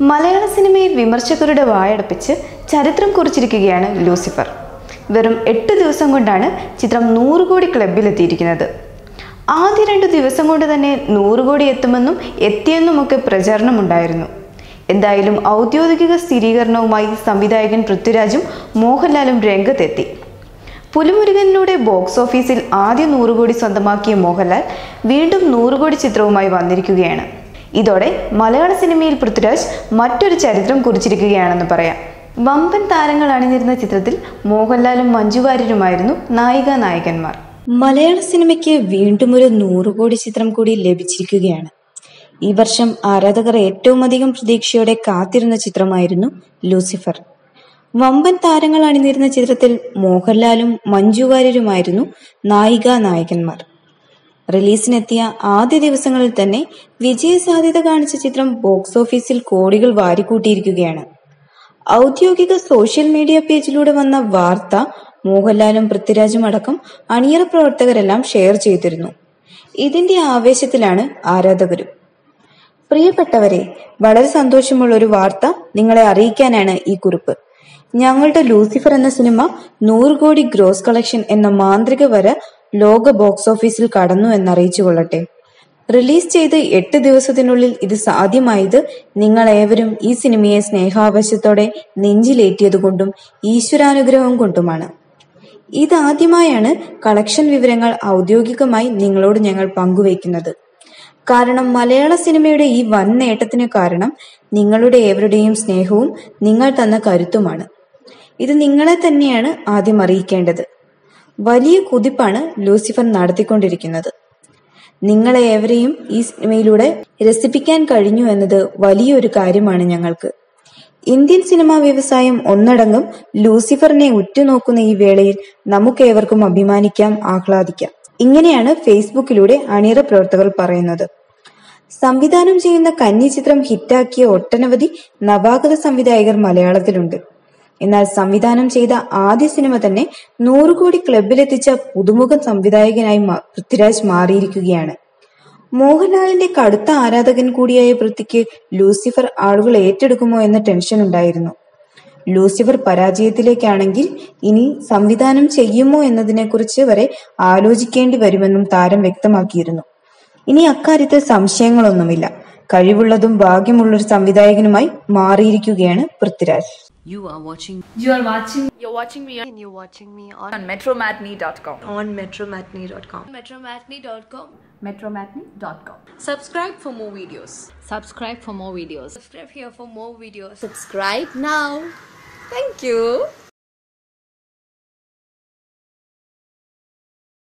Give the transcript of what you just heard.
മലയാള സിനിമയിൽ വിമർശകരുടെ വായടപ്പിച്ച് ചരിത്രം കുറിച്ചിരിക്കുകയാണ് ലൂസിഫർ. വെറും 8 ദിവസം കൊണ്ടാണ് ചിത്രം 100 കോടി ക്ലബിലെത്തിയിരിക്കുന്നത്. ആദ്യ 2 ദിവസം കൊണ്ട് തന്നെ 100 കോടി എത്തുമെന്നും എത്തിയെന്നുമൊക്കെ പ്രചാരണമുണ്ടായിരുന്നു. എന്തായാലും ഔദ്യോഗിക സ്ഥിരീകരണവുമായി സംവിധായകൻ പൃഥ്വിരാജും മോഹൻലാലും രംഗത്തെത്തി. പുലിമുരുകനിലൂടെ ബോക്സ് ഓഫീസിൽ ആദ്യ 100 കോടി സ്വന്തമാക്കിയ മോഹൻലാൽ വീണ്ടും 100 കോടി ചിത്രവുമായി വന്നിരിക്കുകയാണ്. ഇതോടെ മലയാള സിനിമയിൽ പൃഥ്വിരാജ് മറ്റൊരു ചരിത്രം കുറിച്ചിരിക്കുകയാണെന്ന് പറയാം. വമ്പൻ താരങ്ങൾ അണിനിരുന്ന ചിത്രത്തിൽ മോഹൻലാലും മഞ്ജു വാര്യരുമായിരുന്നു നായികന്മാർ. മലയാള സിനിമയ്ക്ക് വീണ്ടും ഒരു 100 കോടി ചിത്രം കൂടി ലഭിച്ചിരിക്കുകയാണ്. ഈ വർഷം ആരാധകർ ഏറ്റവും അധികം പ്രതീക്ഷയോടെ കാത്തിരുന്ന ചിത്രമായിരുന്നു ലൂസിഫർ. വമ്പൻ താരങ്ങൾ അണിനിരുന്ന ചിത്രത്തിൽ മോഹൻലാലും മഞ്ജു വാര്യരുമായിരുന്നു നായികന്മാർ. റിലീസിനെത്തിയ ആദ്യ ദിവസങ്ങളിൽ തന്നെ വിജയസാധ്യത കാണിച്ച ചിത്രം ബോക്സ് ഓഫീസിൽ കോടികൾ വാരിക്കൂട്ടിയിരിക്കുകയാണ്. ഔദ്യോഗിക സോഷ്യൽ മീഡിയ പേജിലൂടെ വന്ന വാർത്ത മോഹൻലാലും പൃഥ്വിരാജും അടക്കം അണിയറ പ്രവർത്തകരെല്ലാം ഷെയർ ചെയ്തിരുന്നു. ഇതിന്റെ ആവേശത്തിലാണ് ആരാധകരും. പ്രിയപ്പെട്ടവരെ, വളരെ സന്തോഷമുള്ള ഒരു വാർത്ത നിങ്ങളെ അറിയിക്കാനാണ് ഈ കുറിപ്പ്. ഞങ്ങളുടെ ലൂസിഫർ എന്ന സിനിമ 100 കോടി ഗ്രോസ് കളക്ഷൻ എന്ന മാന്ത്രിക വര ലോക ബോക്സ് ഓഫീസിൽ കടന്നു എന്നറിയിച്ചു കൊള്ളട്ടെ. റിലീസ് ചെയ്ത് 8 ദിവസത്തിനുള്ളിൽ ഇത് സാധ്യമായത് നിങ്ങളേവരും ഈ സിനിമയെ സ്നേഹാവശ്യത്തോടെ നെഞ്ചിലേറ്റിയതുകൊണ്ടും ഈശ്വരാനുഗ്രഹം കൊണ്ടുമാണ്. ഇതാദ്യമായാണ് കളക്ഷൻ വിവരങ്ങൾ ഔദ്യോഗികമായി നിങ്ങളോട് ഞങ്ങൾ പങ്കുവയ്ക്കുന്നത്. കാരണം മലയാള സിനിമയുടെ ഈ വൻ നേട്ടത്തിന് കാരണം നിങ്ങളുടെ ഏവരുടെയും സ്നേഹവും നിങ്ങൾ തന്ന കരുത്തുമാണ്. ഇത് നിങ്ങളെ തന്നെയാണ് ആദ്യം അറിയിക്കേണ്ടത്. വലിയ കുതിപ്പാണ് ലൂസിഫർ നടത്തിക്കൊണ്ടിരിക്കുന്നത്. നിങ്ങളെ ഏവരെയും ഈ സിനിമയിലൂടെ രസിപ്പിക്കാൻ കഴിഞ്ഞു എന്നത് വലിയൊരു കാര്യമാണ് ഞങ്ങൾക്ക്. ഇന്ത്യൻ സിനിമാ വ്യവസായം ഒന്നടങ്കം ലൂസിഫറിനെ ഉറ്റുനോക്കുന്ന ഈ വേളയിൽ നമുക്കേവർക്കും അഭിമാനിക്കാം, ആഹ്ലാദിക്കാം. ഇങ്ങനെയാണ് ഫേസ്ബുക്കിലൂടെ അണിയറ പ്രവർത്തകർ പറയുന്നത്. സംവിധാനം ചെയ്യുന്ന കന്നി ചിത്രം ഹിറ്റാക്കിയ ഒട്ടനവധി നവാഗത സംവിധായകർ മലയാളത്തിലുണ്ട്. എന്നാൽ സംവിധാനം ചെയ്ത ആദ്യ സിനിമ തന്നെ 100 കോടി ക്ലബിലെത്തിച്ച പുതുമുഖ സംവിധായകനായി പൃഥ്വിരാജ് മാറിയിരിക്കുകയാണ്. മോഹൻലാലിന്റെ കടുത്ത ആരാധകൻ കൂടിയായ പൃഥ്വിക്ക് ലൂസിഫർ ആളുകൾ ഏറ്റെടുക്കുമോ എന്ന ടെൻഷൻ ഉണ്ടായിരുന്നു. ലൂസിഫർ പരാജയത്തിലേക്കാണെങ്കിൽ ഇനി സംവിധാനം ചെയ്യുമോ എന്നതിനെക്കുറിച്ച് വരെ ആലോചിക്കേണ്ടി വരുമെന്നും താരം വ്യക്തമാക്കിയിരുന്നു. ഇനി അക്കാര്യത്തിൽ സംശയങ്ങളൊന്നുമില്ല. കഴിവുള്ളതും ഭാഗ്യമുള്ളൊരു സംവിധായകനുമായി മാറിയിരിക്കുകയാണ് Prithviraj. You're watching me on metromatney.com. metromatney.com. Subscribe for more videos. Subscribe for more videos. Subscribe here for more videos. Subscribe now. Thank you.